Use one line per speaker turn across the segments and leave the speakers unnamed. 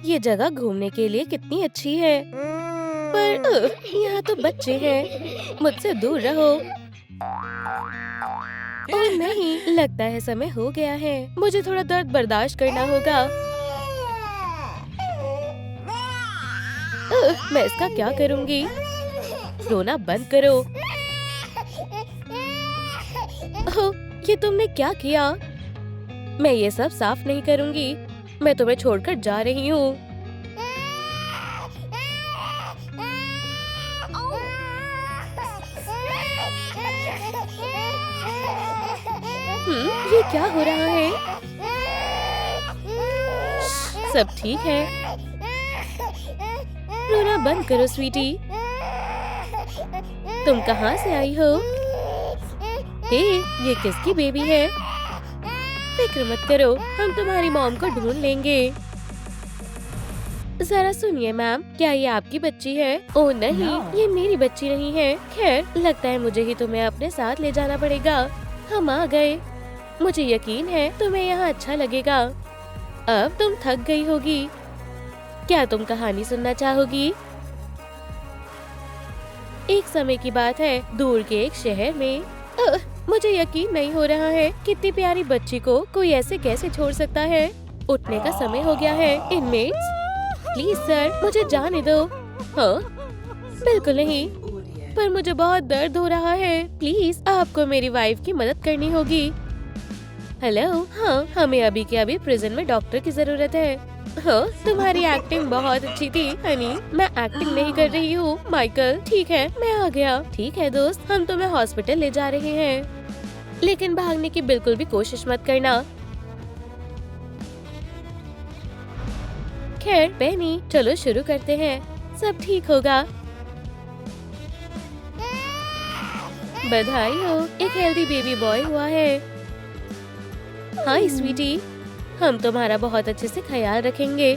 ये जगह घूमने के लिए कितनी अच्छी है, पर यहाँ तो बच्चे हैं, मुझसे दूर रहो। ओह नहीं, लगता है समय हो गया है, मुझे थोड़ा दर्द बर्दाश्त करना होगा। मैं इसका क्या करूँगी? रोना बंद करो। ओह, ये तुमने क्या किया? मैं ये सब साफ नहीं करूँगी। मैं तुम्हें छोड़कर जा रही हूँ। ये क्या हो रहा है? सब ठीक है। रोना बंद करो स्वीटी। तुम कहाँ से आई हो? हे, ये किसकी बेबी है? फिक्र मत करो, हम तुम्हारी मॉम को ढूंढ लेंगे। जरा सुनिए मैम, क्या ये आपकी बच्ची है? ओह नहीं, ये मेरी बच्ची नहीं है। खैर, लगता है मुझे ही तुम्हें अपने साथ ले जाना पड़ेगा। हम आ गए। मुझे यकीन है तुम्हें यहाँ अच्छा लगेगा। अब तुम थक गई होगी। क्या तुम कहानी सुनना चाहोगी? एक समय की बात है, दूर के एक शहर में। मुझे यकीन नहीं हो रहा है, कितनी प्यारी बच्ची को कोई ऐसे कैसे छोड़ सकता है। उठने का समय हो गया है। इनमेट्स, प्लीज सर, मुझे जाने दो। हाँ, बिल्कुल नहीं, पर मुझे बहुत दर्द हो रहा है। प्लीज, आपको मेरी वाइफ की मदद करनी होगी। हेलो, हाँ, हमें अभी के अभी प्रिजन में डॉक्टर की जरूरत है। हाँ, तुम्हारी एक्टिंग बहुत अच्छी थी हनी। मैं एक्टिंग नहीं कर रही हूँ माइकल। ठीक है, मैं आ गया। ठीक है दोस्त, हम तुम्हें हॉस्पिटल ले जा रहे हैं, लेकिन भागने की बिल्कुल भी कोशिश मत करना। खैर बेनी, चलो शुरू करते हैं, सब ठीक होगा। बधाई हो, एक हेल्दी बेबी बॉय हुआ है। हाय स्वीटी, हम तुम्हारा बहुत अच्छे से ख्याल रखेंगे।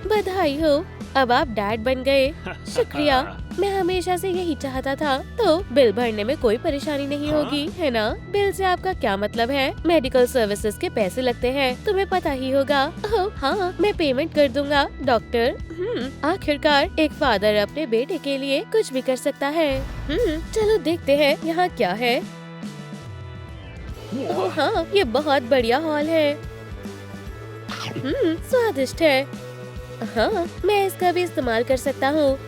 बधाई हो, अब आप डैड बन गए। शुक्रिया, मैं हमेशा से यही चाहता था। तो बिल भरने में कोई परेशानी नहीं होगी, है ना? बिल से आपका क्या मतलब है? मेडिकल सर्विसेज के पैसे लगते हैं, तुम्हें पता ही होगा। ओह हाँ, मैं पेमेंट कर दूंगा डॉक्टर। आखिरकार एक फादर अपने बेटे के लिए कुछ भी कर सकता है। चलो देखते हैं यहाँ क्या है। ओह हाँ, ये बहुत बढ़िया हॉल है। स्वादिष्ट है। हाँ, मैं इसका भी इस्तेमाल कर सकता हूँ।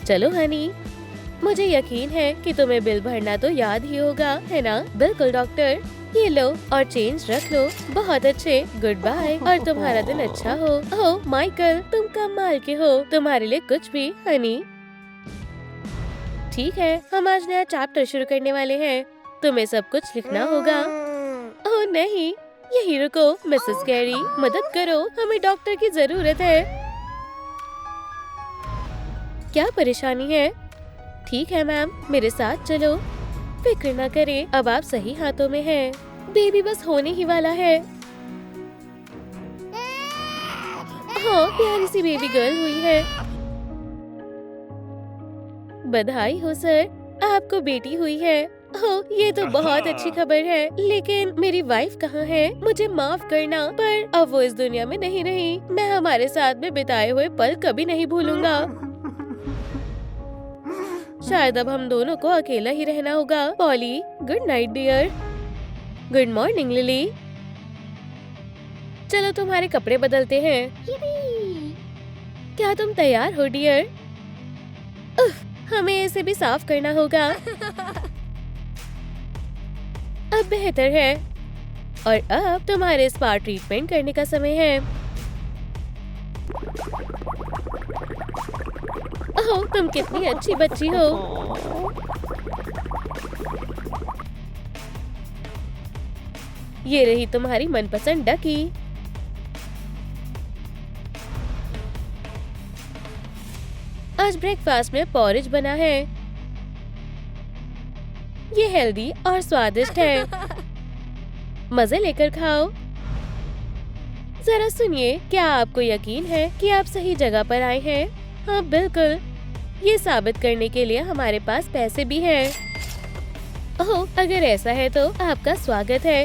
चलो हनी, मुझे यकीन है कि तुम्हें बिल भरना तो याद ही होगा, है ना? बिल्कुल डॉक्टर, ये लो और चेंज रख लो। बहुत अच्छे, गुड बाय और तुम्हारा दिन अच्छा हो। ओह माइकल, तुम कमाल के हो। तुम्हारे लिए कुछ भी हनी। ठीक है, हम आज नया चैप्टर शुरू करने वाले हैं। तुम्हें सब कुछ लिखना होगा। ओह नहीं, यही रुको। मिसेस कैरी, मदद करो, हमें डॉक्टर की जरूरत है। क्या परेशानी है? ठीक है मैम, मेरे साथ चलो। फिक्र न करें, अब आप सही हाथों में हैं। बेबी बस होने ही वाला है। हाँ, प्यारी सी बेबी गर्ल हुई है। बधाई हो सर, आपको बेटी हुई है। ओह, ये तो बहुत अच्छी खबर है, लेकिन मेरी वाइफ कहाँ है? मुझे माफ करना, पर अब वो इस दुनिया में नहीं रही। मैं हमारे साथ में बिताए हुए पल कभी नहीं भूलूंगा। शायद अब हम दोनों को अकेला ही रहना होगा। Polly, good night dear. Good morning Lily. चलो तुम्हारे कपड़े बदलते हैं। क्या तुम तैयार हो डियर? हमें इसे भी साफ करना होगा। अब बेहतर है। और अब तुम्हारे स्पा ट्रीटमेंट करने का समय है। ओह, तुम कितनी अच्छी बच्ची हो। ये रही तुम्हारी मनपसंद डकी। आज ब्रेकफास्ट में पॉरेज बना है। ये हेल्दी और स्वादिष्ट है। मजे लेकर खाओ। जरा सुनिए, क्या आपको यकीन है कि आप सही जगह पर आए हैं? हाँ बिल्कुल, ये साबित करने के लिए हमारे पास पैसे भी हैं। ओह, अगर ऐसा है तो आपका स्वागत है।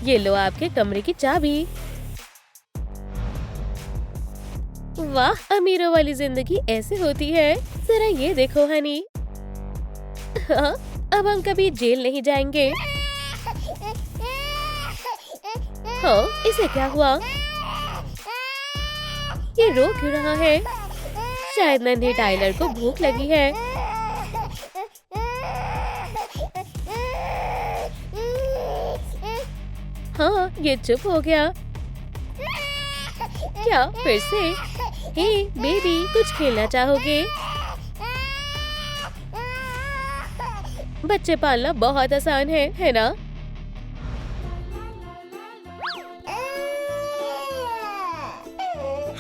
ये लो आपके कमरे की चाबी। वाह, अमीरों वाली जिंदगी ऐसे होती है। जरा ये देखो हनी। हाँ, अब हम कभी जेल नहीं जाएंगे। हाँ, इसे क्या हुआ? ये रो क्यों रहा है? शायद नन्हे टाइलर को भूख लगी है। हाँ, ये चुप हो गया। क्या फिर से? हे बेबी, कुछ खेलना चाहोगे? बच्चे पालना बहुत आसान है ना?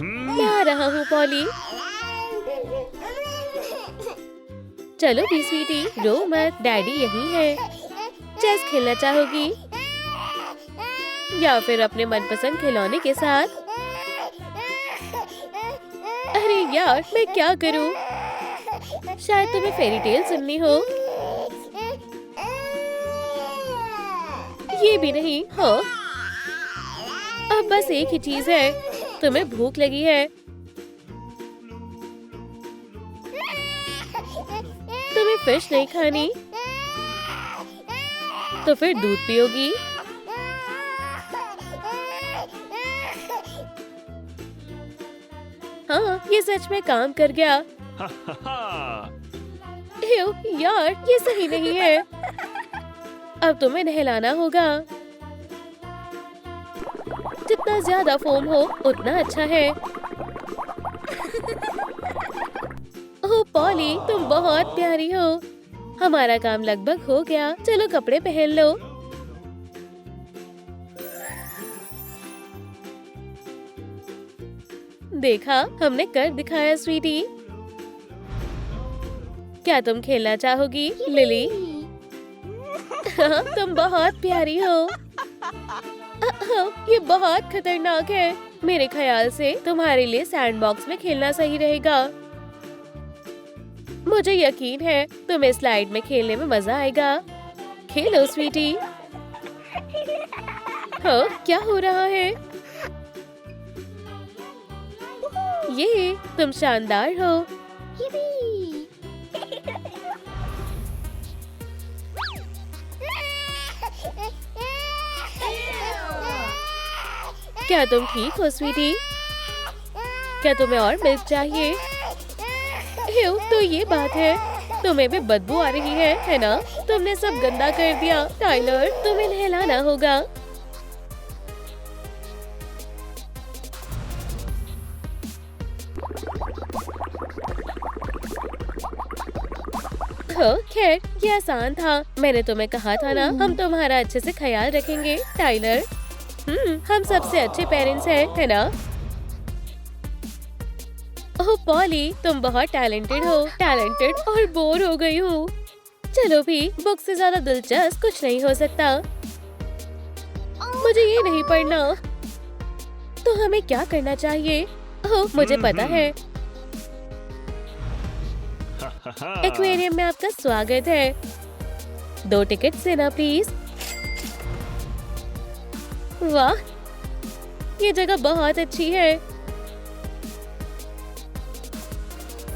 मैं आ रहा हूँ पॉली। चलो भी स्वीटी, रो मत, डैडी यहीं है। चेस खेलना चाहोगी या फिर अपने मनपसंद खिलौने के साथ? अरे यार, मैं क्या करूँ? शायद तुम्हें फेरी टेल सुननी हो। ये भी नहीं। हाँ, अब बस एक ही चीज है। तुम्हें भूख लगी है। तुम्हें फिश नहीं खानी तो फिर दूध पियोगी। हाँ, ये सच में काम कर गया। एव, यार, ये सही नहीं है। अब तुम्हें नहलाना होगा। जितना ज्यादा फोम हो उतना अच्छा है। ओह पॉली, तुम बहुत प्यारी हो। हमारा काम लगभग हो गया। चलो कपड़े पहन लो। देखा, हमने कर दिखाया स्वीटी। क्या तुम खेलना चाहोगी लिली? तुम बहुत प्यारी हो। ये बहुत खतरनाक है। मेरे ख्याल से तुम्हारे लिए सैंडबॉक्स में खेलना सही रहेगा। मुझे यकीन है तुम्हें स्लाइड में खेलने में मजा आएगा। खेलो स्वीटी। हाँ, क्या हो रहा है? ये तुम शानदार हो। क्या तुम ठीक हो स्वीटी? क्या तुम्हें और मिल्क चाहिए? तो ये बात है, तुम्हें भी बदबू आ रही है ना? तुमने सब गंदा कर दिया। टाइलर, तुम्हें नहलाना होगा। खैर, ये आसान था। मैंने तुम्हें कहा था ना, हम तुम्हारा अच्छे से ख्याल रखेंगे टाइलर। हम सबसे अच्छे पेरेंट्स हैं, है ना? ओह पॉली, तुम बहुत टैलेंटेड हो। टैलेंटेड और बोर हो गई हूँ। चलो भी, बुक से ज्यादा दिलचस्प कुछ नहीं हो सकता। मुझे ये नहीं पढ़ना। तो हमें क्या करना चाहिए? ओह, मुझे पता है। एक्वेरियम में आपका स्वागत है। 2 टिकट देना प्लीज। वाह, ये जगह बहुत अच्छी है।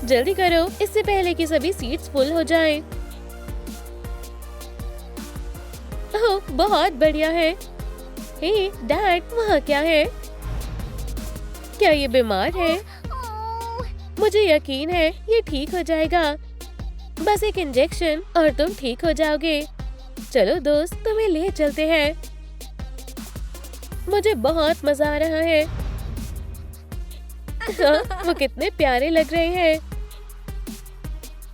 जल्दी करो, इससे पहले कि सभी सीट्स फुल हो जाएं। ओह, बहुत बढ़िया है। हे डैड, वहाँ क्या है? क्या ये बीमार है? मुझे यकीन है ये ठीक हो जाएगा। बस एक इंजेक्शन और तुम ठीक हो जाओगे। चलो दोस्त, तुम्हें ले चलते हैं। मुझे बहुत मजा आ रहा है। वो कितने प्यारे लग रहे हैं।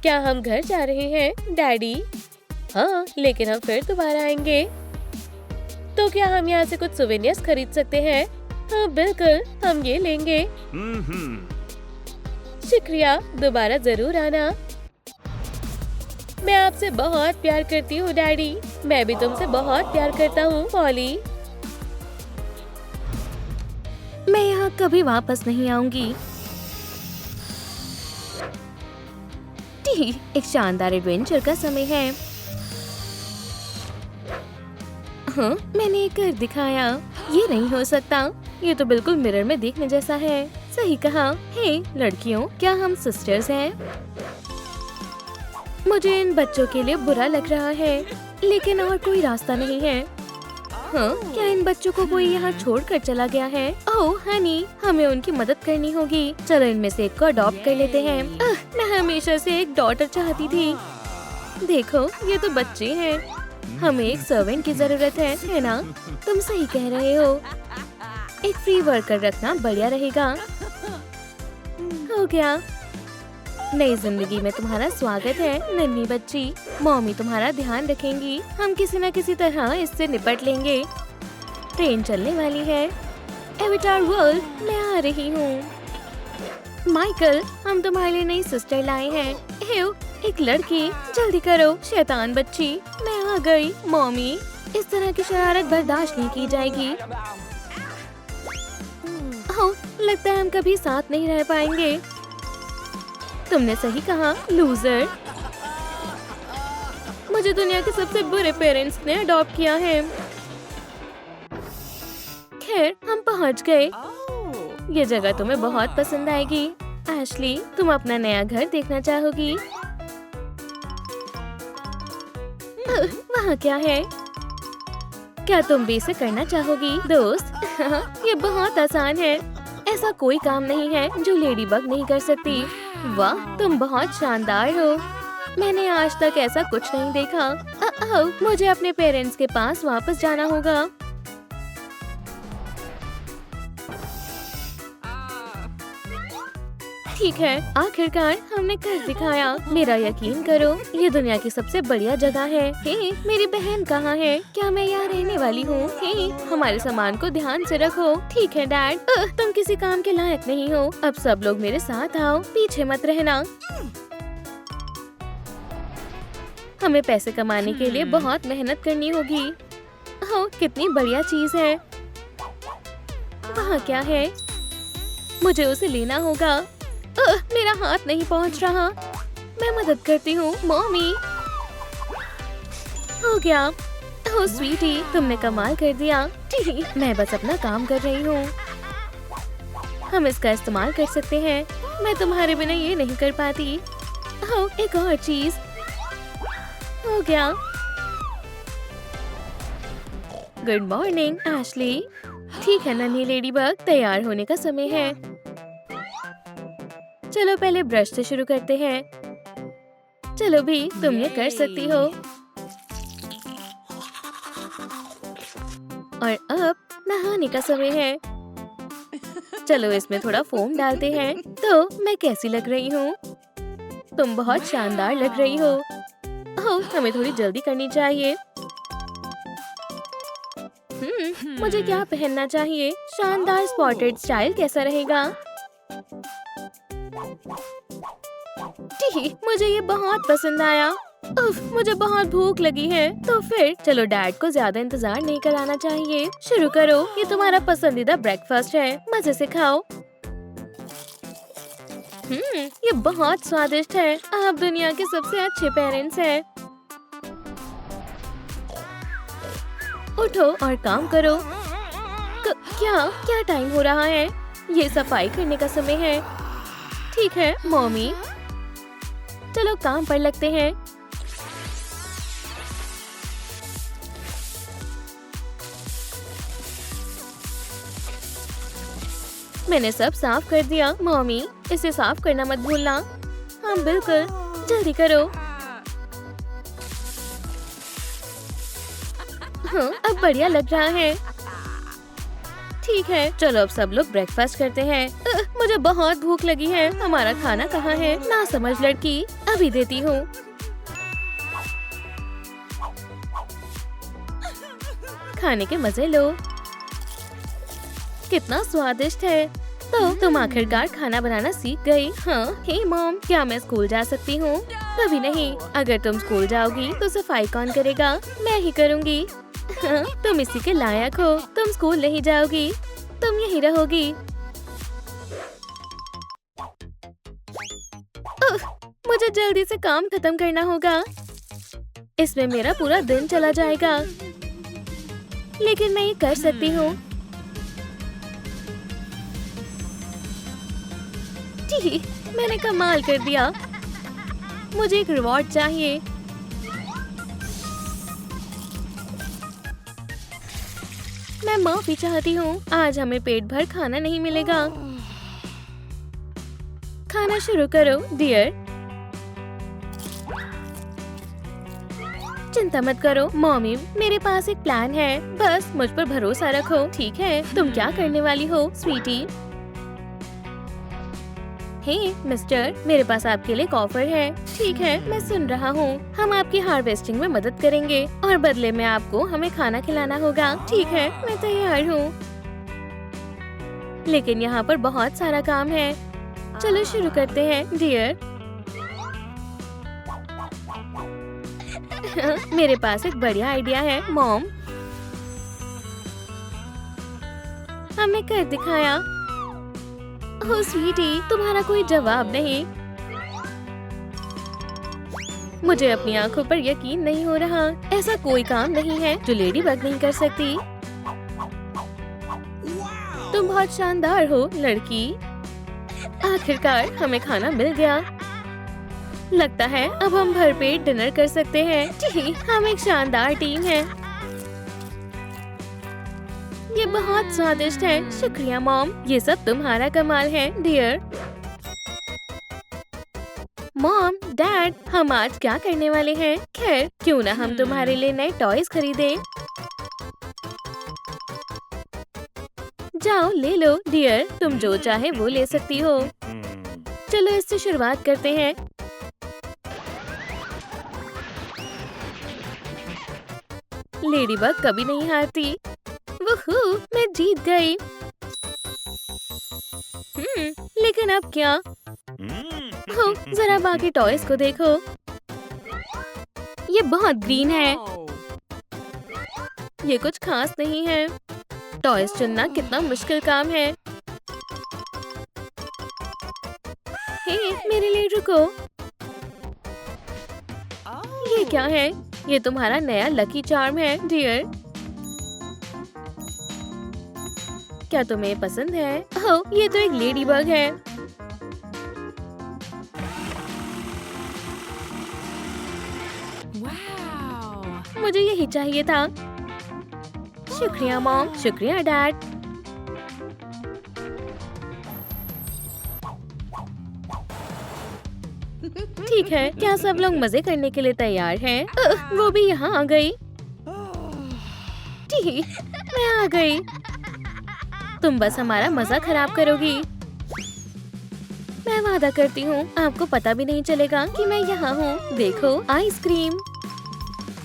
क्या हम घर जा रहे हैं डैडी? हाँ, लेकिन हम फिर दोबारा आएंगे। तो क्या हम यहाँ से कुछ सोवेनियर्स खरीद सकते हैं? हाँ बिल्कुल, हम ये लेंगे। शुक्रिया, दोबारा जरूर आना। मैं आपसे बहुत प्यार करती हूँ डैडी। मैं भी तुमसे बहुत प्यार करता हूँ पॉली। मैं यहाँ कभी वापस नहीं आऊंगी। एक शानदार एडवेंचर का समय है। हाँ, मैंने ये कर दिखाया। ये नहीं हो सकता। ये तो बिल्कुल मिरर में देखने जैसा है। सही कहा। हे लड़कियों, क्या हम सिस्टर्स हैं? मुझे इन बच्चों के लिए बुरा लग रहा है, लेकिन और कोई रास्ता नहीं है। हाँ, क्या इन बच्चों को कोई यहाँ छोड़कर चला गया है? ओह हनी, हमें उनकी मदद करनी होगी। चलो इनमें से एक को अडॉप्ट कर लेते हैं। मैं हमेशा से एक डॉटर चाहती थी। देखो, ये तो बच्चे हैं। हमें एक सर्वेंट की जरूरत है ना? तुम सही कह रहे हो। एक फ्री वर्कर रखना बढ़िया रहेगा। हो गया। नई जिंदगी में तुम्हारा स्वागत है नन्ही बच्ची। मम्मी तुम्हारा ध्यान रखेंगी। हम किसी न किसी तरह इससे निपट लेंगे। ट्रेन चलने वाली है। एविटार वर्ल्ड, मैं आ रही हूँ। माइकल, हम तुम्हारे लिए नई सिस्टर लाए हैं। हेव, एक लड़की। जल्दी करो शैतान बच्ची। मैं आ गई। मम्मी, इस तरह की शरारत बर्दाश्त नहीं की जाएगी। ओह, लगता है हम कभी साथ नहीं रह पाएंगे। तुमने सही कहा, लूजर। मुझे दुनिया के सबसे बुरे पेरेंट्स ने अडॉप्ट किया है। खैर, हम पहुंच गए। ये जगह तुम्हें बहुत पसंद आएगी। एशली, तुम अपना नया घर देखना चाहोगी? वहाँ क्या है? क्या तुम भी इसे करना चाहोगी दोस्त? ये बहुत आसान है। ऐसा कोई काम नहीं है जो लेडीबग नहीं कर सकती। वाह, तुम बहुत शानदार हो। मैंने आज तक ऐसा कुछ नहीं देखा। मुझे अपने पेरेंट्स के पास वापस जाना होगा। ठीक है, आखिरकार हमने कर दिखाया। मेरा यकीन करो, ये दुनिया की सबसे बढ़िया जगह है। हे, मेरी बहन कहाँ है? क्या मैं यहाँ रहने वाली हूँ? हे, हमारे सामान को ध्यान से रखो। ठीक है डैड, तुम किसी काम के लायक नहीं हो। अब सब लोग मेरे साथ आओ, पीछे मत रहना। हमें पैसे कमाने के लिए बहुत मेहनत करनी होगी। ओह, कितनी बढ़िया चीज है। वहाँ क्या है? मुझे उसे लेना होगा। मेरा हाथ नहीं पहुंच रहा। मैं मदद करती हूँ। मम्मी, हो गया। ओह स्वीटी, तुमने कमाल कर दिया। मैं बस अपना काम कर रही हूँ। हम इसका इस्तेमाल कर सकते हैं। मैं तुम्हारे बिना ये नहीं कर पाती। ओह, एक और चीज। हो गया। Good morning Ashley. ठीक है नन्ही लेडीबग, तैयार होने का समय है। चलो पहले ब्रश से शुरू करते हैं। चलो भी, तुम ये कर सकती हो। और अब नहाने का समय है। चलो इसमें थोड़ा फोम डालते हैं। तो मैं कैसी लग रही हूँ? तुम बहुत शानदार लग रही हो। ओह, हमें थोड़ी जल्दी करनी चाहिए। मुझे क्या पहनना चाहिए? शानदार स्पॉटेड स्टाइल कैसा रहेगा? मुझे ये बहुत पसंद आया। उफ, मुझे बहुत भूख लगी है। तो फिर चलो डैड को ज्यादा इंतजार नहीं कराना चाहिए। शुरू करो, ये तुम्हारा पसंदीदा ब्रेकफास्ट है। मजे से खाओ। ये बहुत स्वादिष्ट है। आप दुनिया के सबसे अच्छे पेरेंट्स हैं। उठो और काम करो। क्या टाइम हो रहा है? ये सफाई करने का समय है। ठीक है मम्मी, चलो काम पर लगते हैं। मैंने सब साफ कर दिया। मम्मी, इसे साफ करना मत भूलना। हाँ बिल्कुल, जल्दी करो। हाँ, अब बढ़िया लग रहा है। ठीक है, चलो अब सब लोग ब्रेकफास्ट करते हैं। मुझे बहुत भूख लगी है। हमारा खाना कहाँ है? ना समझ लड़की, अभी देती हूँ। खाने के मजे लो। कितना स्वादिष्ट है। तो तुम आखिरकार खाना बनाना सीख गई। हाँ, हे मॉम, क्या मैं स्कूल जा सकती हूँ? कभी नहीं। अगर तुम स्कूल जाओगी तो सफाई कौन करेगा? मैं ही करूँगी। हाँ, तुम इसी के लायक हो। तुम स्कूल नहीं जाओगी, तुम यहीं रहोगी। मुझे जल्दी से काम खत्म करना होगा। इसमें मेरा पूरा दिन चला जाएगा। लेकिन मैं ये कर सकती हूँ। जी, मैंने कमाल कर दिया। मुझे एक रिवॉर्ड चाहिए। मैं माफी चाहती हूँ, आज हमें पेट भर खाना नहीं मिलेगा। खाना शुरू करो डियर। चिंता मत करो मॉमी, मेरे पास एक प्लान है, बस मुझ पर भरोसा रखो। ठीक है, तुम क्या करने वाली हो स्वीटी? हे मिस्टर, मेरे पास आपके लिए एक ऑफर है। ठीक है, मैं सुन रहा हूँ। हम आपकी हार्वेस्टिंग में मदद करेंगे और बदले में आपको हमें खाना खिलाना होगा। ठीक है, मैं तैयार हूँ, लेकिन यहाँ पर बहुत सारा काम है। चलो शुरू करते हैं डियर। मेरे पास एक बढ़िया आइडिया है मॉम। हमने कर दिखाया। ओह स्वीटी, तुम्हारा कोई जवाब नहीं। मुझे अपनी आंखों पर यकीन नहीं हो रहा। ऐसा कोई काम नहीं है जो लेडी बग नहीं कर सकती। तुम बहुत शानदार हो लड़की। आखिरकार हमें खाना मिल गया। लगता है अब हम भरपेट डिनर कर सकते हैं। जी, हम एक शानदार टीम है। ये बहुत स्वादिष्ट है। शुक्रिया मॉम, ये सब तुम्हारा कमाल है डियर। मॉम, डैड, हम आज क्या करने वाले हैं? खैर, क्यों ना हम तुम्हारे लिए नए टॉयज खरीदें। जाओ ले लो डियर, तुम जो चाहे वो ले सकती हो। चलो इससे शुरुआत करते हैं। लेडीबग कभी नहीं हारती। वुहू, मैं जीत गई। लेकिन अब क्या? हो, जरा बाकी टॉयज को देखो। ये बहुत ग्रीन है। ये कुछ खास नहीं है। टॉयज चुनना कितना मुश्किल काम है। हे, मेरे लिए रुको। ये क्या है? ये तुम्हारा नया लकी चार्म है डियर। क्या तुम्हें पसंद है? ओह, ये तो एक लेडी बग है। मुझे यही चाहिए था। शुक्रिया मॉम, शुक्रिया डैड। ठीक है, क्या सब लोग मजे करने के लिए तैयार हैं? वो भी यहाँ आ गई। ठीक, मैं आ गई। तुम बस हमारा मजा खराब करोगी। मैं वादा करती हूँ आपको पता भी नहीं चलेगा कि मैं यहाँ हूँ। देखो आइसक्रीम।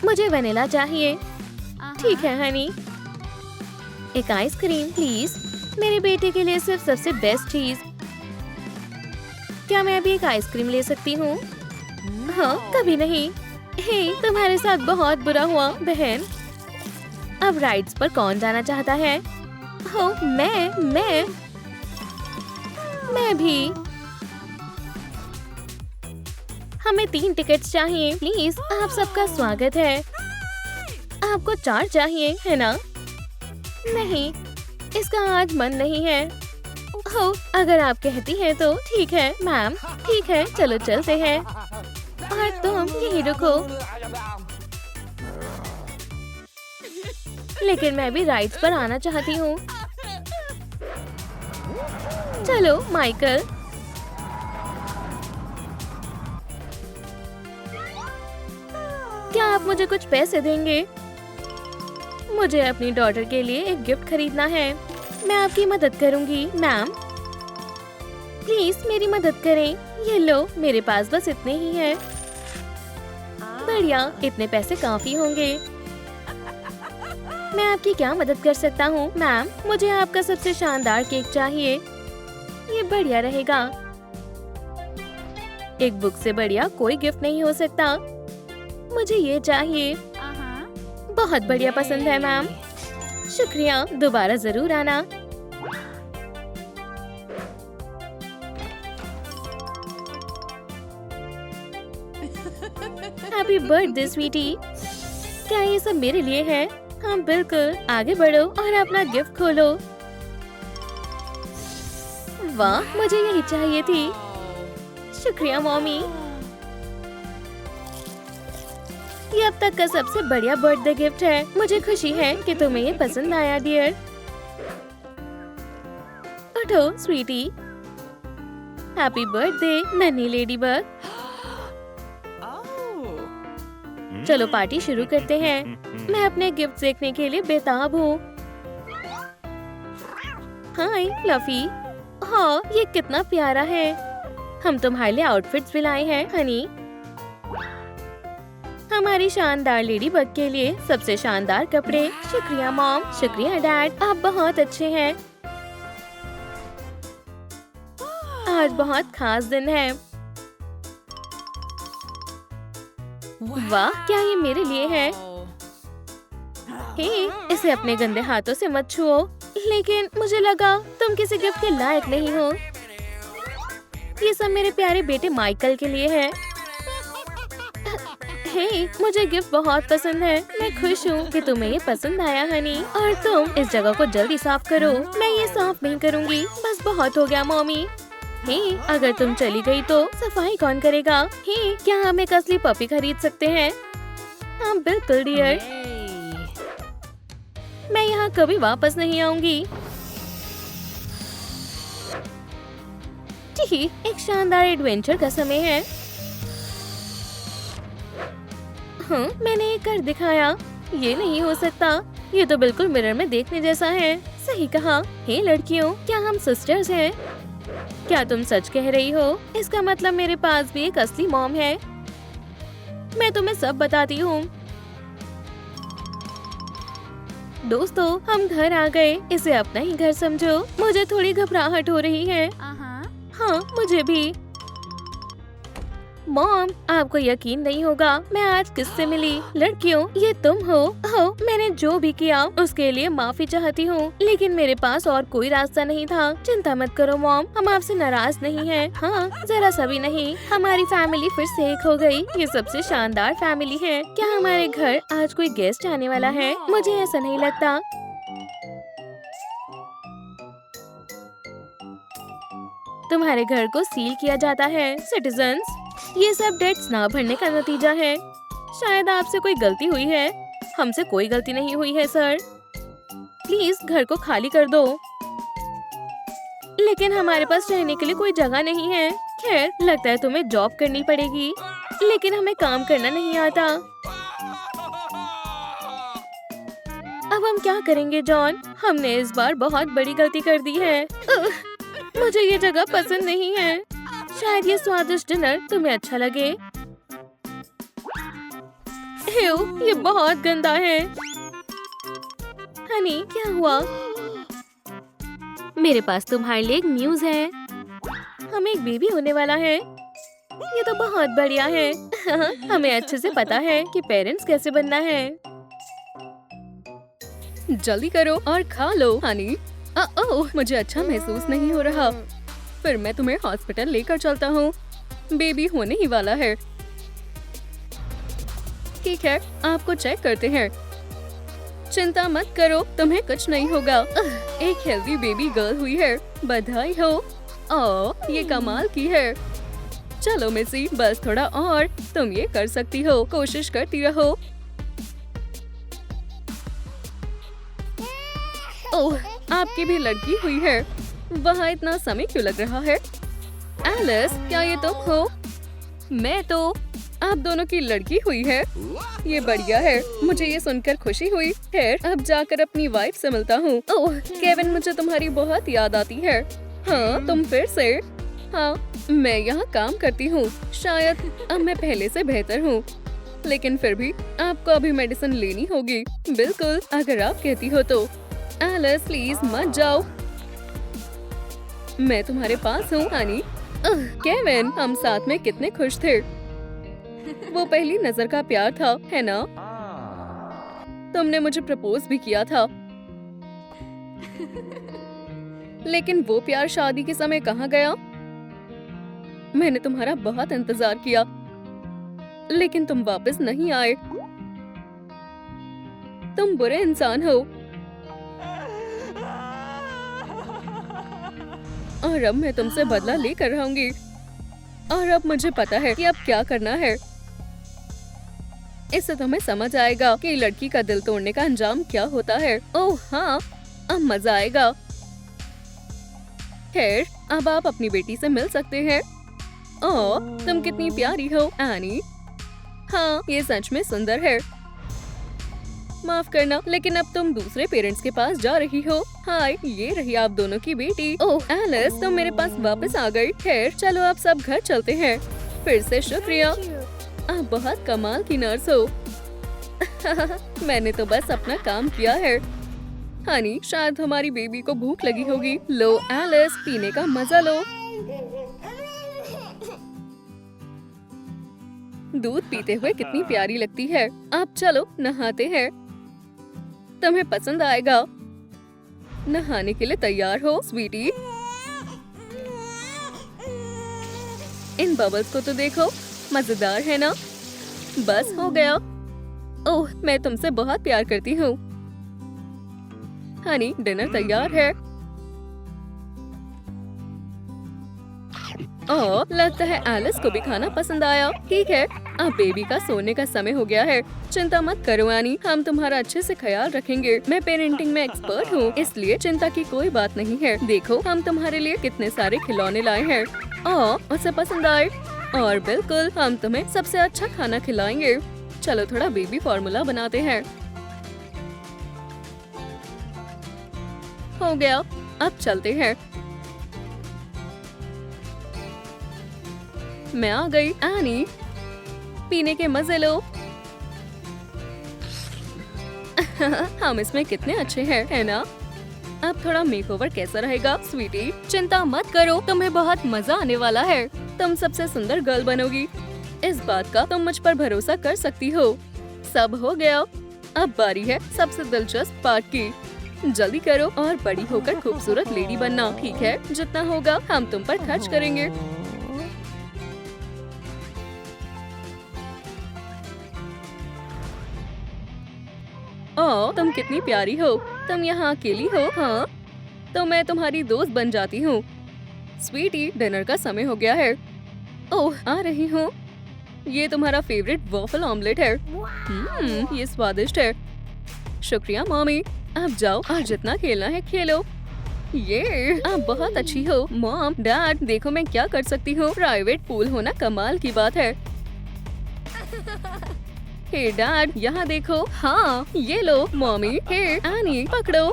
मुझे वनीला चाहिए। ठीक है हनी, एक आइसक्रीम प्लीज। मेरे बेटे के लिए सिर्फ सबसे बेस्ट चीज। क्या मैं अभी एक आइसक्रीम ले सकती हूँ? हाँ, कभी नहीं। हे, तुम्हारे साथ बहुत बुरा हुआ बहन। अब राइड्स पर कौन जाना चाहता है? हो, मैं भी। हमें 3 टिकट्स चाहिए प्लीज। आप सबका स्वागत है। आपको 4 चाहिए है ना? नहीं, इसका आज मन नहीं है। हो, अगर आप कहती हैं तो ठीक है मैम। ठीक है, चलो चलते हैं। और तुम यहीं रुको। लेकिन मैं भी राइड्स पर आना चाहती हूँ। चलो माइकल। क्या आप मुझे कुछ पैसे देंगे? मुझे अपनी डॉटर के लिए एक गिफ्ट खरीदना है। मैं आपकी मदद करूंगी मैम। प्लीज मेरी मदद करें। ये लो, मेरे पास बस इतने ही है। बढ़िया, इतने पैसे काफी होंगे। मैं आपकी क्या मदद कर सकता हूँ मैम? मुझे आपका सबसे शानदार केक चाहिए। ये बढ़िया रहेगा। एक बुक से बढ़िया कोई गिफ्ट नहीं हो सकता। मुझे ये चाहिए। बहुत बढ़िया पसंद है मैम। शुक्रिया, दोबारा जरूर आना। Happy birthday sweetie. क्या ये सब मेरे लिए है? हाँ बिल्कुल, आगे बढ़ो और अपना गिफ्ट खोलो। वाह, मुझे यही चाहिए थी। शुक्रिया मॉमी। ये अब तक का सबसे बढ़िया बर्थडे गिफ्ट है। मुझे खुशी है कि तुम्हें ये पसंद आया डियर। उठो स्वीटी। हैप्पी बर्थडे नन्ही लेडी बग। चलो पार्टी शुरू करते हैं। मैं अपने गिफ्ट देखने के लिए बेताब हूँ। हाय फ्लफी। हाँ, ये कितना प्यारा है। हम तुम्हारे लिए आउटफिट्स भी लाए हैं हनी। हमारी शानदार लेडी बग के लिए सबसे शानदार कपड़े। शुक्रिया मॉम। शुक्रिया डैड, आप बहुत अच्छे हैं। आज बहुत खास दिन है। वाह, क्या ये मेरे लिए है? हे, इसे अपने गंदे हाथों से मत छुओ। लेकिन मुझे लगा तुम किसी गिफ्ट के लायक नहीं हो। ये सब मेरे प्यारे बेटे माइकल के लिए है। हे, मुझे गिफ्ट बहुत पसंद है। मैं खुश हूँ कि तुम्हें ये पसंद आया हनी। और तुम इस जगह को जल्दी साफ करो। मैं ये साफ नहीं करूँगी, बस बहुत हो गया मॉमी। हे, अगर तुम चली गई तो सफाई कौन करेगा? हे, क्या हम एक असली पपी खरीद सकते हैं? हाँ बिल्कुल डियर। मैं यहाँ कभी वापस नहीं आऊंगी। एक शानदार एडवेंचर का समय है। हाँ, मैंने ये कर दिखाया। ये नहीं हो सकता। ये तो बिल्कुल मिरर में देखने जैसा है। सही कहा। हे लड़कियों, क्या हम सिस्टर्स हैं? क्या तुम सच कह रही हो? इसका मतलब मेरे पास भी एक असली मॉम है। मैं तुम्हें सब बताती हूँ। दोस्तों, हम घर आ गए। इसे अपना ही घर समझो। मुझे थोड़ी घबराहट हो रही है। हाँ, मुझे भी। मॉम, आपको यकीन नहीं होगा मैं आज किससे मिली। लड़कियों, ये तुम हो। मैंने जो भी किया उसके लिए माफी चाहती हूँ, लेकिन मेरे पास और कोई रास्ता नहीं था। चिंता मत करो मॉम, हम आपसे नाराज नहीं हैं। हाँ, जरा सा भी नहीं। हमारी फैमिली फिर से एक हो गई। ये सबसे शानदार फैमिली है। क्या हमारे घर आज कोई गेस्ट आने वाला है? मुझे ऐसा नहीं लगता। तुम्हारे घर को सील किया जाता है सिटीजन्स। ये सब डेट्स ना भरने का नतीजा है। शायद आपसे कोई गलती हुई है। हमसे कोई गलती नहीं हुई है सर। प्लीज घर को खाली कर दो। लेकिन हमारे पास रहने के लिए कोई जगह नहीं है। खैर, लगता है तुम्हें जॉब करनी पड़ेगी। लेकिन हमें काम करना नहीं आता। अब हम क्या करेंगे जॉन? हमने इस बार बहुत बड़ी गलती कर दी है। मुझे ये जगह पसंद नहीं है। शायद ये स्वादिष्ट डिनर तुम्हें अच्छा लगे। ये बहुत गंदा है। हनी, क्या हुआ? मेरे पास तुम्हारे लिए एक न्यूज़ है। हमें एक बेबी होने वाला है। ये तो बहुत बढ़िया है। हमें अच्छे से पता है कि पेरेंट्स कैसे बनना है।
जल्दी करो और खा लो हनी। ओह, मुझे अच्छा महसूस नहीं हो रहा। फिर मैं तुम्हें हॉस्पिटल लेकर चलता हूँ। बेबी होने ही वाला है। ठीक है, आपको चेक करते हैं। चिंता मत करो, तुम्हें कुछ नहीं होगा। एक हेल्दी बेबी गर्ल हुई है। बधाई हो। ओह, ये कमाल की है। चलो मिसी, बस थोड़ा और। तुम ये कर सकती हो। कोशिश करती रहो। ओह, आपकी भी लड़की हुई है। वहाँ इतना समय क्यों लग रहा है? एलिस, क्या ये तुम हो? मैं तो। आप दोनों की लड़की हुई है। ये बढ़िया है। मुझे ये सुनकर खुशी हुई। खैर, अब जाकर अपनी वाइफ से मिलता हूँ। ओह केविन, मुझे तुम्हारी बहुत याद आती है। हाँ, तुम फिर से? हाँ, मैं यहाँ काम करती हूँ। शायद अब मैं पहले से बेहतर हूँ, लेकिन फिर भी आपको अभी मेडिसिन लेनी होगी। बिल्कुल, अगर आप कहती हो तो। एलिस, प्लीज मत जाओ। मैं तुम्हारे पास हूँ हनी। केविन, हम साथ में कितने खुश थे। वो पहली नजर का प्यार था, है ना? तुमने मुझे प्रपोज भी किया था। लेकिन वो प्यार शादी के समय कहाँ गया? मैंने तुम्हारा बहुत इंतजार किया, लेकिन तुम वापस नहीं आए। तुम बुरे इंसान हो और अब मैं तुमसे बदला लेकर रहूंगी। और अब मुझे पता है कि अब क्या करना है। इससे तुम्हें समझ आएगा कि लड़की का दिल तोड़ने का अंजाम क्या होता है। ओह हाँ, अब मजा आएगा। खैर, अब आप अपनी बेटी से मिल सकते हैं। ओह, तुम कितनी प्यारी हो एनी। हाँ, ये सच में सुंदर है। माफ करना, लेकिन अब तुम दूसरे पेरेंट्स के पास जा रही हो। हाय, ये रही आप दोनों की बेटी। ओह एलिस, तुम मेरे पास वापस आ गई। खैर, चलो आप सब घर चलते हैं। फिर से शुक्रिया, आप बहुत कमाल की नर्स हो। मैंने तो बस अपना काम किया है। हनी, शायद हमारी बेबी को भूख लगी होगी। लो एलिस, पीने का मजा लो। दूध पीते हुए कितनी प्यारी लगती है। अब चलो नहाते हैं, तुम्हें पसंद आएगा। नहाने के लिए तैयार हो स्वीटी? इन बबल्स को तो देखो, मजेदार है ना? बस हो गया। ओह, मैं तुमसे बहुत प्यार करती हूँ। हनी, डिनर तैयार है। ओह, लगता है एलिस को भी खाना पसंद आया। ठीक है, अब बेबी का सोने का समय हो गया है। चिंता मत करो एनी, हम तुम्हारा अच्छे से ख्याल रखेंगे। मैं पेरेंटिंग में एक्सपर्ट हूँ, इसलिए चिंता की कोई बात नहीं है। देखो, हम तुम्हारे लिए कितने सारे खिलौने लाए हैं। ओह, उसे पसंद आए। और बिल्कुल, हम तुम्हें सबसे अच्छा खाना खिलाएंगे। चलो थोड़ा बेबी फॉर्मूला बनाते हैं। हो गया, अब चलते हैं। मैं आ गई एनी, पीने के मजे लो। हम इसमें कितने अच्छे हैं, है ना? अब थोड़ा मेकओवर कैसा रहेगा स्वीटी? चिंता मत करो, तुम्हें बहुत मजा आने वाला है। तुम सबसे सुंदर गर्ल बनोगी, इस बात का तुम मुझ पर भरोसा कर सकती हो। सब हो गया, अब बारी है सबसे दिलचस्प पार्ट की। जल्दी करो और बड़ी होकर खूबसूरत लेडी बनना, ठीक है? जितना होगा हम तुम पर खर्च करेंगे। ओह, तुम कितनी प्यारी हो। तुम यहाँ अकेली हो? हाँ, तो मैं तुम्हारी दोस्त बन जाती हूँ। स्वीटी, डिनर का समय हो गया है। ओह, आ रही हूँ। ये तुम्हारा फेवरेट वॉफल ऑमलेट है। ये स्वादिष्ट है। शुक्रिया मॉमी। अब जाओ और जितना खेलना है खेलो। ये आप बहुत अच्छी हो। मॉम, डैड, देखो मैं क्या कर सकती हूँ। प्राइवेट पूल होना कमाल की बात है। हे डैड, यहाँ देखो। हाँ, ये लो मॉमी। हे एनी, पकड़ो।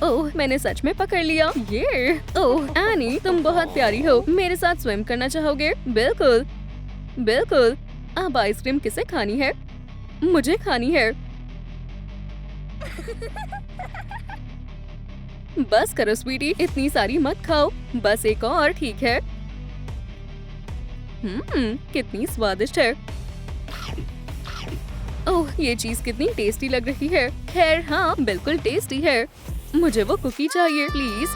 ओह, मैंने सच में पकड़ लिया। ये ओह एनी, तुम बहुत प्यारी हो। मेरे साथ स्विम करना चाहोगे? बिल्कुल बिल्कुल। अब आइसक्रीम किसे खानी है? मुझे खानी है। बस करो स्वीटी, इतनी सारी मत खाओ। बस एक और, ठीक है? कितनी स्वादिष्ट है। ओह, ये चीज कितनी टेस्टी लग रही है। खैर हाँ, बिल्कुल टेस्टी है। मुझे वो कुकी चाहिए प्लीज।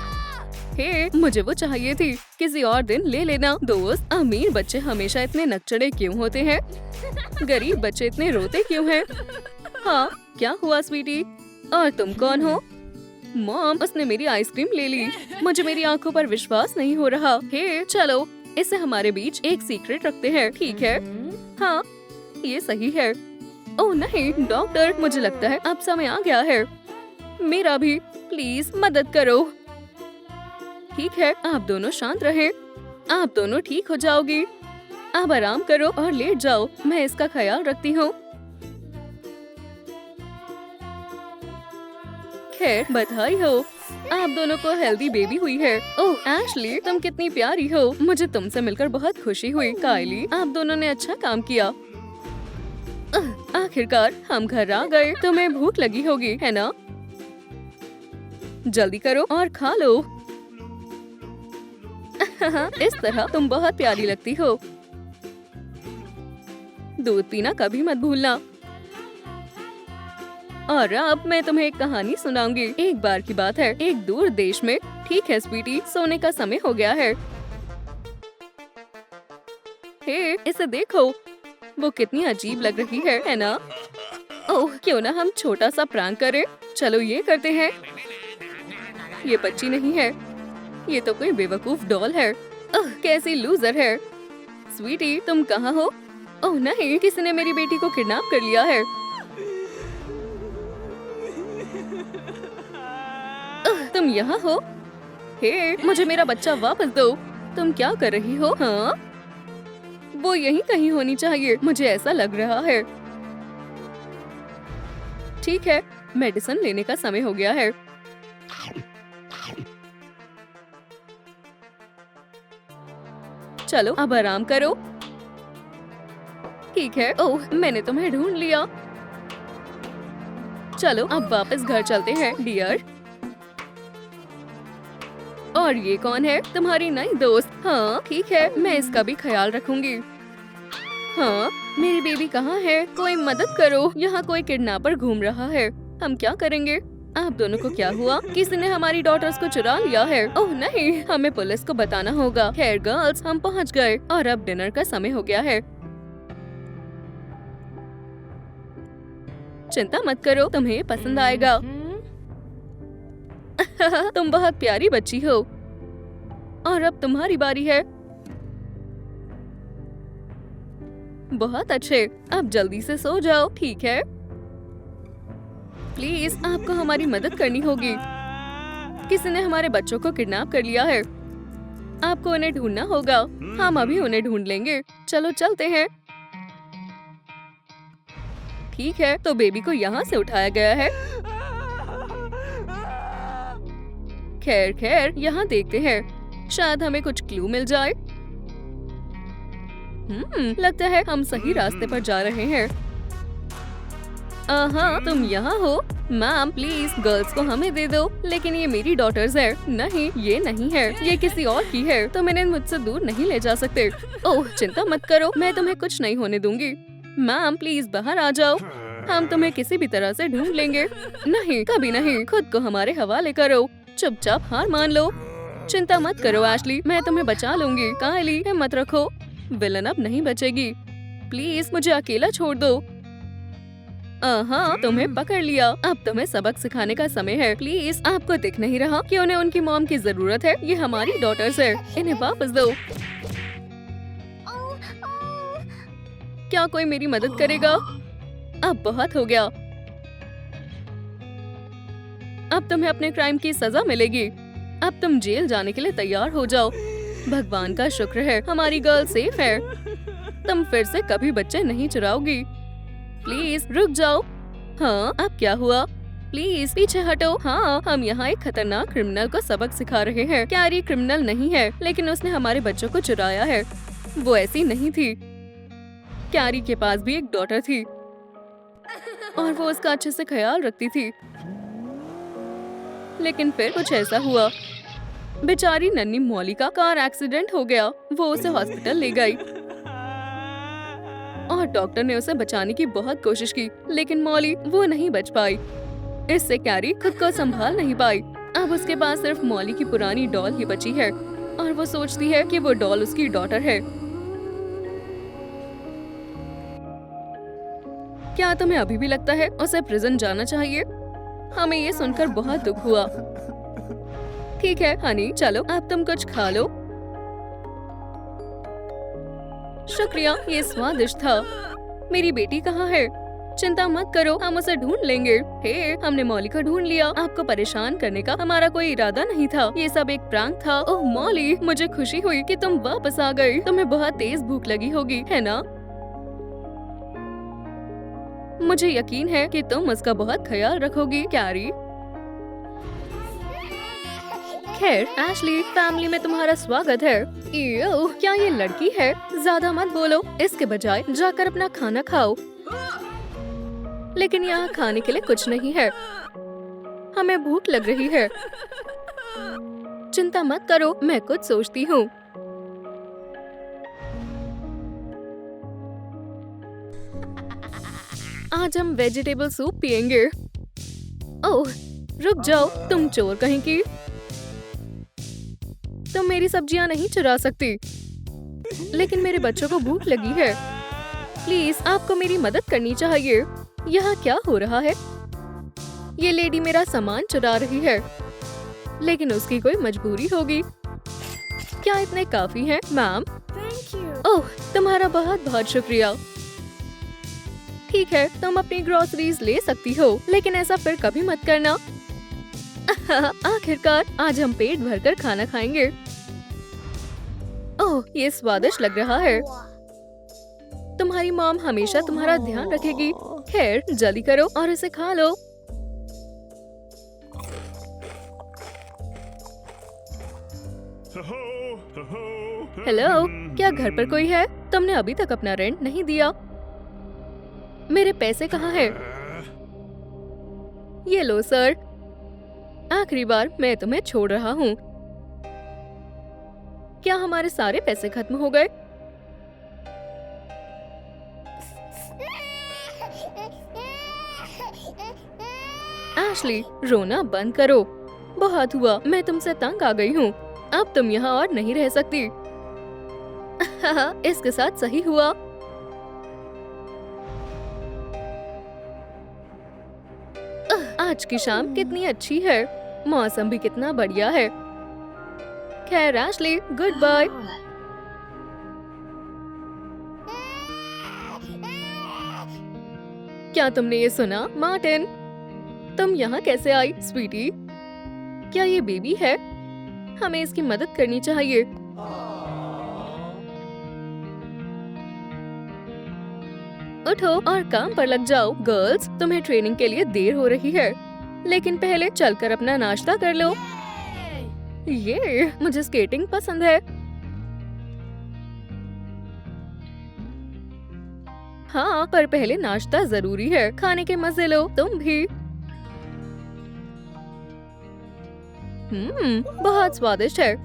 हे, मुझे वो चाहिए थी। किसी और दिन ले लेना। दोस्त, अमीर बच्चे हमेशा इतने नकचड़े क्यों होते हैं? गरीब बच्चे इतने रोते क्यों हैं? हाँ, क्या हुआ स्वीटी? और तुम कौन हो? मॉम, उसने मेरी आइसक्रीम ले ली। मुझे मेरी आंखों पर विश्वास नहीं हो रहा। हे, चलो इसे हमारे बीच एक सीक्रेट रखते हैं, ठीक है? हाँ, ये सही है। ओह नहीं डॉक्टर, मुझे लगता है अब समय आ गया है। मेरा भी, प्लीज मदद करो। ठीक है, आप दोनों शांत रहें। आप दोनों ठीक हो जाओगी। अब आराम करो और लेट जाओ, मैं इसका ख्याल रखती हूँ। खैर, बधाई हो, आप दोनों को हेल्दी बेबी हुई है। ओह एशली, तुम कितनी प्यारी हो। मुझे तुमसे मिलकर बहुत खुशी हुई। कायली, आप दोनों ने अच्छा काम किया। आखिरकार हम घर आ गए। तुम्हें भूख लगी होगी, है ना? जल्दी करो और खा लो। इस तरह तुम बहुत प्यारी लगती हो। दूध पीना कभी मत भूलना। और अब मैं तुम्हें एक कहानी सुनाऊंगी। एक बार की बात है, एक दूर देश में। ठीक है स्वीटी, सोने का समय हो गया है। हे, इसे देखो, वो कितनी अजीब लग रही है ना? ओह, क्यों ना हम छोटा सा प्रैंक करें। चलो ये करते हैं। ये बच्ची नहीं है, ये तो कोई बेवकूफ डॉल है। ओह, कैसी लूजर है। स्वीटी, तुम कहाँ हो? ओह नहीं, किसी ने मेरी बेटी को किडनैप कर लिया है। ओह, तुम यहाँ हो? हे, मुझे मेरा बच्चा वापस दो। तुम क्या कर रही हो? हाँ, वो यहीं कहीं होनी चाहिए, मुझे ऐसा लग रहा है। ठीक है, मेडिसिन लेने का समय हो गया है। चलो अब आराम करो। ठीक है। ओह, मैंने तुम्हें ढूंढ लिया। चलो अब वापस घर चलते हैं डियर। और ये कौन है? तुम्हारी नई दोस्त। हाँ ठीक है, मैं इसका भी ख्याल रखूंगी। हाँ, मेरी बेबी कहाँ है? कोई मदद करो, यहाँ कोई किडनैपर घूम रहा है। हम क्या करेंगे? आप दोनों को क्या हुआ? किसी ने हमारी डॉटर्स को चुरा लिया है। ओह नहीं, हमें पुलिस को बताना होगा। खैर गर्ल्स, हम पहुँच गए और अब डिनर का समय हो गया है। चिंता मत करो, तुम्हें ये पसंद आएगा। तुम बहुत प्यारी बच्ची हो। और अब तुम्हारी बारी है। बहुत अच्छे, अब जल्दी से सो जाओ, ठीक है? प्लीज, आपको हमारी मदद करनी होगी। किसी ने हमारे बच्चों को किडनैप कर लिया है। आपको उन्हें ढूंढना होगा। हम अभी उन्हें ढूंढ लेंगे। चलो चलते हैं। ठीक है, तो बेबी को यहाँ से उठाया गया है। खैर खैर, यहाँ देखते हैं, शायद हमें कुछ क्लू मिल जाए। लगता है हम सही रास्ते पर जा रहे हैं। हाँ, तुम यहाँ हो? मैम प्लीज, गर्ल्स को हमें दे दो। लेकिन ये मेरी डॉटर्स है। नहीं, ये नहीं है, ये किसी और की है। तुम इन्हें मुझसे दूर नहीं ले जा सकते। ओह, चिंता मत करो, मैं तुम्हें कुछ नहीं होने दूंगी। मैम प्लीज बाहर आ जाओ, हम तुम्हें किसी भी तरह से ढूंढ लेंगे। नहीं, कभी नहीं, खुद को हमारे हवाले करो। चुपचाप हार मान लो। चिंता मत करो एशली, मैं तुम्हें बचा लूंगी। कायली, हिम्मत रखो, विलन अब नहीं बचेगी। प्लीज मुझे अकेला छोड़ दो। हाँ, तुम्हें पकड़ लिया। अब तुम्हें सबक सिखाने का समय है। प्लीज, आपको दिख नहीं रहा कि उन्हें उनकी मॉम की जरूरत है? ये हमारी डॉटर्स है, इन्हें वापस दो। क्या कोई मेरी मदद करेगा? अब बहुत हो गया। अब तुम्हें अपने क्राइम की सजा मिलेगी। अब तुम जेल जाने के लिए तैयार हो जाओ। भगवान का शुक्र है, हमारी गर्ल सेफ है। तुम फिर से कभी बच्चे नहीं चुराओगी। प्लीज रुक जाओ। हाँ, अब क्या हुआ? प्लीज पीछे हटो। हाँ, हम यहाँ एक खतरनाक क्रिमिनल को सबक सिखा रहे हैं। कैरी क्रिमिनल नहीं है, लेकिन उसने हमारे बच्चों को चुराया है। वो ऐसी नहीं थी। कैरी के पास भी एक डॉटर थी और वो उसका अच्छे से ख्याल रखती थी। लेकिन फिर कुछ ऐसा हुआ, बेचारी नन्ही मॉली का कार एक्सीडेंट हो गया। वो उसे हॉस्पिटल ले गई और डॉक्टर ने उसे बचाने की बहुत कोशिश की, लेकिन मॉली वो नहीं बच पाई। इससे कैरी खुद को संभाल नहीं पाई। अब उसके पास सिर्फ मॉली की पुरानी डॉल ही बची है और वो सोचती है कि वो डॉल उसकी डॉटर है। क्या तुम्हें अभी भी लगता है उसे प्रिजन जाना चाहिए? हमें ये सुनकर बहुत दुख हुआ। ठीक है हनी, चलो अब तुम कुछ खा लो। शुक्रिया, ये स्वादिष्ट था। मेरी बेटी कहाँ है? चिंता मत करो, हम उसे ढूंढ लेंगे। हे, हमने मॉली को ढूंढ लिया। आपको परेशान करने का हमारा कोई इरादा नहीं था, ये सब एक प्रैंक था। ओह मॉली, मुझे खुशी हुई कि तुम वापस आ गई। तुम्हें बहुत तेज भूख लगी होगी, है ना? मुझे यकीन है कि तुम उसका बहुत ख्याल रखोगी कैरी। खैर एशली, फैमिली में तुम्हारा स्वागत है। क्या ये लड़की है? ज्यादा मत बोलो, इसके बजाय जाकर अपना खाना खाओ। लेकिन यहाँ खाने के लिए कुछ नहीं है, हमें भूख लग रही है। चिंता मत करो, मैं कुछ सोचती हूँ। आज हम वेजिटेबल सूप पियेंगे। ओह रुक जाओ, तुम चोर कहीं की। तुम मेरी सब्जियां नहीं चुरा सकती। लेकिन मेरे बच्चों को भूख लगी है। प्लीज आपको मेरी मदद करनी चाहिए। यहाँ क्या हो रहा है? ये लेडी मेरा सामान चुरा रही है, लेकिन उसकी कोई मजबूरी होगी। क्या इतने काफी हैं, मैम? ओह, तुम्हारा बहुत बहुत शुक्रिया। ठीक है, तुम अपनी ग्रोसरीज ले सकती हो, लेकिन ऐसा फिर कभी मत करना। आखिरकार आज हम पेट भरकर खाना खाएंगे। ओह, ये स्वादिष्ट लग रहा है। तुम्हारी मॉम हमेशा तुम्हारा ध्यान रखेगी। खैर, जल्दी करो और इसे खा लो। हेलो, क्या घर पर कोई है? तुमने अभी तक अपना रेंट नहीं दिया। मेरे पैसे कहाँ हैं? ये लो सर, आखिरी बार मैं तुम्हें छोड़ रहा हूँ। क्या हमारे सारे पैसे खत्म हो गए? एशली, रोना बंद करो। बहुत हुआ, मैं तुमसे तंग आ गई हूँ। अब तुम यहाँ और नहीं रह सकती। इसके साथ सही हुआ। आज की शाम कितनी अच्छी है, मौसम भी कितना बढ़िया है। खैर एशली, गुड बाय। क्या तुमने ये सुना, मार्टिन? तुम यहाँ कैसे आई, स्वीटी? क्या ये बेबी है? हमें इसकी मदद करनी चाहिए। उठो और काम पर लग जाओ। गर्ल्स, तुम्हें ट्रेनिंग के लिए देर हो रही है, लेकिन पहले चलकर अपना नाश्ता कर लो। ये मुझे स्केटिंग पसंद है। हाँ, पर पहले नाश्ता जरूरी है। खाने के मजे लो तुम भी। बहुत स्वादिष्ट है।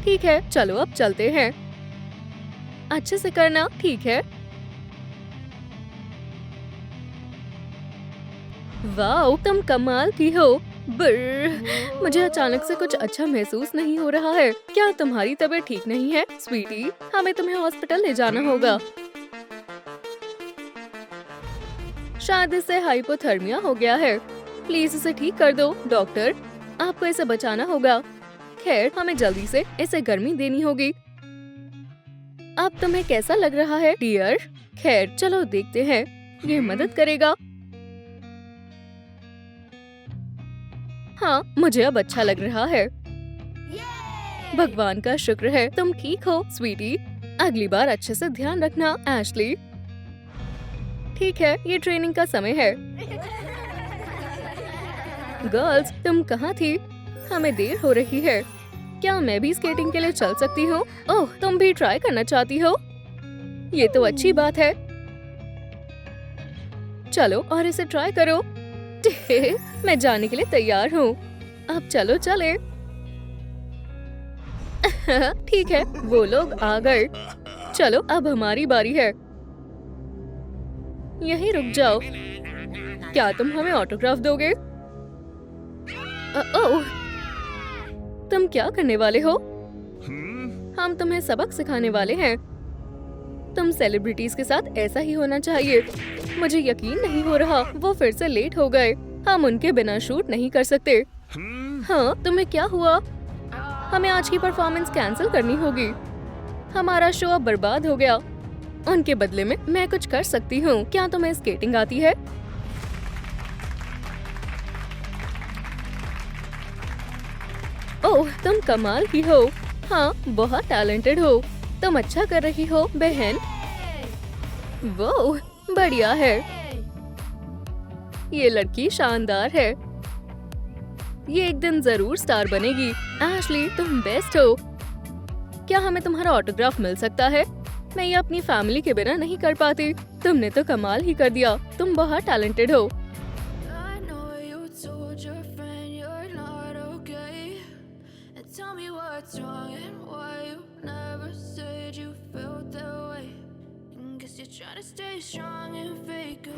ठीक है, चलो अब चलते हैं। अच्छे से करना, ठीक है? वाओ, तुम कमाल की हो। ब्र, मुझे अचानक से कुछ अच्छा महसूस नहीं हो रहा है। क्या तुम्हारी तबीयत ठीक नहीं है, स्वीटी? हमें तुम्हें हॉस्पिटल ले जाना होगा। शायद इसे हाइपोथर्मिया हो गया है। प्लीज इसे ठीक कर दो, डॉक्टर। आपको इसे बचाना होगा। खैर, हमें जल्दी से इसे गर्मी देनी होगी। अब तुम्हें कैसा लग रहा है, डियर? खैर, चलो देखते हैं, ये मदद करेगा। हाँ, मुझे अब अच्छा लग रहा है। भगवान का शुक्र है तुम ठीक हो, स्वीटी। अगली बार अच्छे से ध्यान रखना, एशली। ठीक है, ये ट्रेनिंग का समय है। गर्ल्स, तुम कहाँ थी? हमें देर हो रही है। क्या मैं भी स्केटिंग के लिए चल सकती हूँ? ओह, तुम भी ट्राई करना चाहती हो? ये तो अच्छी बात है। चलो और इसे ट्राई करो। मैं जाने के लिए तैयार हूँ। अब चलो चले। ठीक है, वो लोग आ गए। चलो अब हमारी बारी है। यहीं रुक जाओ। क्या तुम हमें ऑटोग्राफ दोगे? ओह, तुम क्या करने वाले हो? हम तुम्हें सबक सिखाने वाले हैं। तुम सेलिब्रिटीज के साथ ऐसा ही होना चाहिए। मुझे यकीन नहीं हो रहा, वो फिर से लेट हो गए। हम उनके बिना शूट नहीं कर सकते। हाँ, तुम्हें क्या हुआ? हमें आज की परफॉर्मेंस कैंसिल करनी होगी। हमारा शो अब बर्बाद हो गया। उनके बदले में मैं कुछ कर सकती हूँ। क्या तुम्हें स्केटिंग आती है? ओह, तुम कमाल की हो। हाँ, बहुत टैलेंटेड हो। तुम अच्छा कर रही हो, बहन। वो बढ़िया है। ये लड़की शानदार है। ये एक दिन जरूर स्टार बनेगी। एशली, तुम बेस्ट हो। क्या हमें तुम्हारा ऑटोग्राफ मिल सकता है? मैं ये अपनी फैमिली के बिना नहीं कर पाती। तुमने तो कमाल ही कर दिया। तुम बहुत टैलेंटेड हो।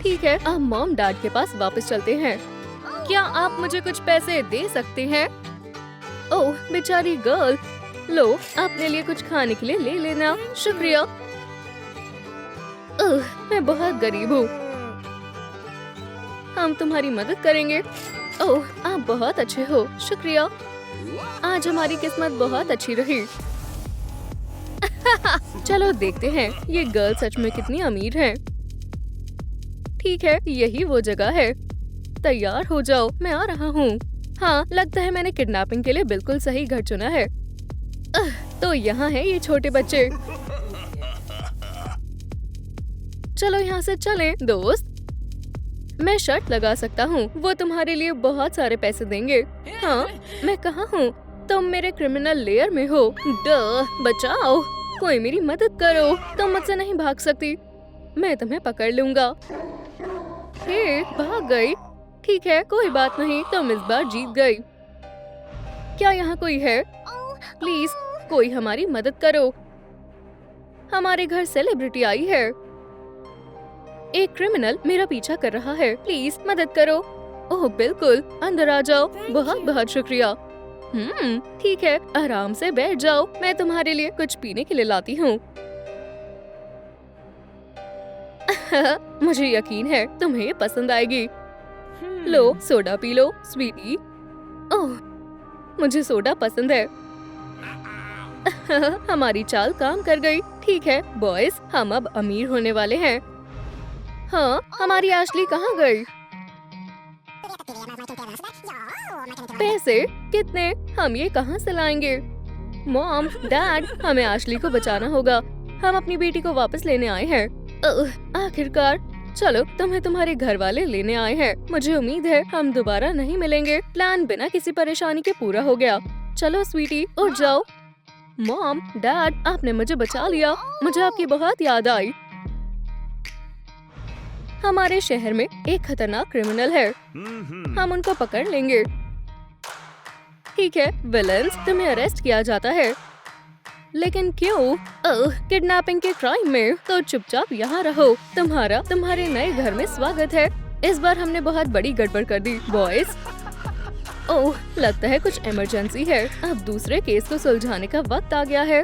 ठीक है, अब मॉम डैड के पास वापस चलते हैं। क्या आप मुझे कुछ पैसे दे सकते हैं? ओह, बेचारी गर्ल। लो, अपने लिए कुछ खाने के लिए ले लेना। शुक्रिया। मैं बहुत गरीब हूँ। हम तुम्हारी मदद करेंगे। ओह, आप बहुत अच्छे हो, शुक्रिया। आज हमारी किस्मत बहुत अच्छी रही। चलो देखते हैं ये गर्ल सच में कितनी अमीर है। ठीक है, यही वो जगह है। तैयार हो जाओ, मैं आ रहा हूँ। हाँ, लगता है मैंने किडनैपिंग के लिए बिल्कुल सही घर चुना है। तो यहाँ है ये छोटे बच्चे। चलो यहाँ से चलें, दोस्त। मैं शर्त लगा सकता हूँ, वो तुम्हारे लिए बहुत सारे पैसे देंगे। हाँ, मैं कहाँ हूँ? तुम मेरे क्रिमिनल लेयर में हो। बचाओ, कोई मेरी मदद करो। तुम मुझसे नहीं भाग सकती, मैं तुम्हें पकड़ लूंगा। हे, भाग गई। ठीक है, कोई बात नहीं, तुम इस बार जीत गई। क्या यहाँ कोई है? प्लीज, कोई हमारी मदद करो। हमारे घर सेलिब्रिटी आई है। एक क्रिमिनल मेरा पीछा कर रहा है, प्लीज मदद करो। ओह बिल्कुल, अंदर आ जाओ। बहुत बहुत शुक्रिया। ठीक है, आराम से बैठ जाओ, मैं तुम्हारे लिए कुछ पीने के लिए लाती हूँ। मुझे यकीन है तुम्हें ये पसंद आएगी। लो, सोडा पी लो, स्वीटी। ओह, मुझे सोडा पसंद है। हमारी चाल काम कर गई। ठीक है बॉयज, हम अब अमीर होने वाले हैं। हाँ, हमारी एशली कहाँ गई? पैसे कितने? हम ये कहाँ से लाएंगे? मॉम, डैड, हमें एशली को बचाना होगा। हम अपनी बेटी को वापस लेने आए हैं। आखिरकार। चलो, तुम्हें तुम्हारे घर वाले लेने आए हैं। मुझे उम्मीद है हम दोबारा नहीं मिलेंगे। प्लान बिना किसी परेशानी के पूरा हो गया। चलो स्वीटी, उठ जाओ। मॉम, डैड, आपने मुझे बचा लिया। मुझे आपकी बहुत याद आई। हमारे शहर में एक खतरनाक क्रिमिनल है, हम उनको पकड़ लेंगे। ठीक है विलेंस, तुम्हें अरेस्ट किया जाता है। लेकिन क्यों? किडनैपिंग के क्राइम में। तो चुपचाप यहाँ रहो। तुम्हारे नए घर में स्वागत है। इस बार हमने बहुत बड़ी गड़बड़ कर दी बॉयज। ओह, लगता है कुछ इमरजेंसी है। अब दूसरे केस को सुलझाने का वक्त आ गया है।